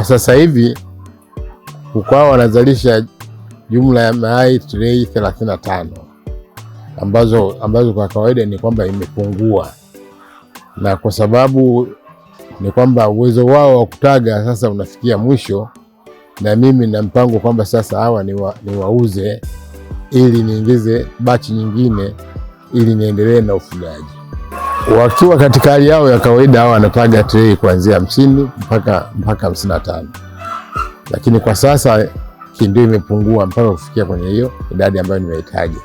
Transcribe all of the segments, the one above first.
sasa hivi kwao wanazalisha jumla ya mayai trei 35 ambazo kwa kawaida ni kwamba imepungua, na kwa sababu ni kwamba uwezo wao wa kutaga sasa unafikia mwisho, na mimi na mpango kwamba sasa hawa ni wauze ili niingize bachi nyingine ili niendelee na ufugaji. Wakiwa katika hali yao ya kawaida hawa wanataga trei kuanzia 50 mpaka 55, lakini kwa sasa ndio imepungua mpaka kufikia kwenye hiyo idadi ambayo nimehitaji,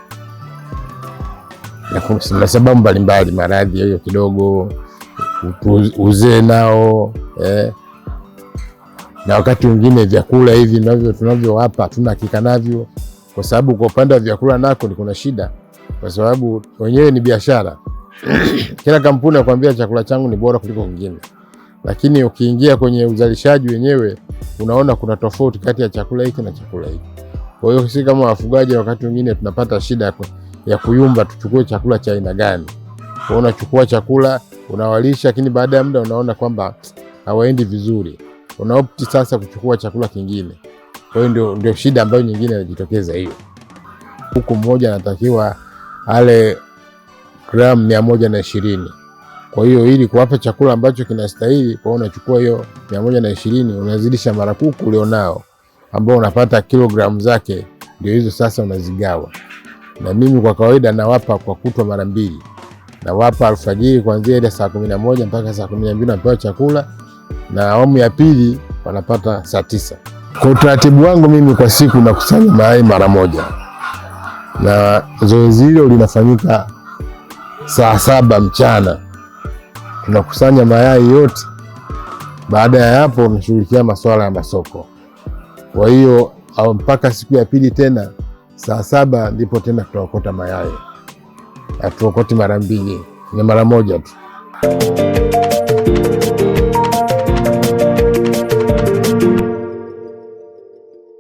na sababu mbalimbali, maradhi hiyo kidogo, uzee nao na wakati mwingine vyakula hivi navyo tunavyowapa hatuna hakika navyo, kwa sababu kwa upande wa vyakula nako ni kuna shida, kwa sababu wenyewe ni biashara. Kila kampuni anakuambia chakula changu ni bora kuliko kingine, lakini ukiingia kwenye uzalishaji wenyewe unaona kuna tofauti kati ya chakula hiki na chakula hiki. Kwa hiyo sisi kama wafugaji wakati mwingine tunapata shida ya kuyumba tuchukue chakula cha aina gani. Kwa unachukua chakula unawalisha, lakini baada ya muda unaona kwamba hawaendi vizuri, unaopti sasa kuchukua chakula kingine. Kwa hiyo ndio shida ambayo nyingine inajitokeza hiyo. Huku mmoja anatakiwa ale gramu 120. Kwa hiyo ili kuwapa chakula ambacho kinastahili, kwa unachukua hiyo 120 unazidisha mara kuku ulionao ambao unapata kilogramu zake, ndio hizo sasa unazigawa. Na mimi kwa kawaida nawapa kwa kutwa mara 2. Nawapa alfajiri kuanzia ile saa 11 mpaka saa 12 napewa chakula, na awamu ya pili wanapata saa 9. Kwa utaratibu wangu mimi kwa siku nakusanya mayai mara 1, na zoezi hilo linafanyika saa 7 mchana. Tunakusanya mayai yote. Baada ya hapo tunashughulikia masuala ya masoko. Kwa hiyo mpaka siku ya pili tena saa 7 ndipo tena tunaokota mayai. Hatuokoti mara 2, ni mara 1 tu.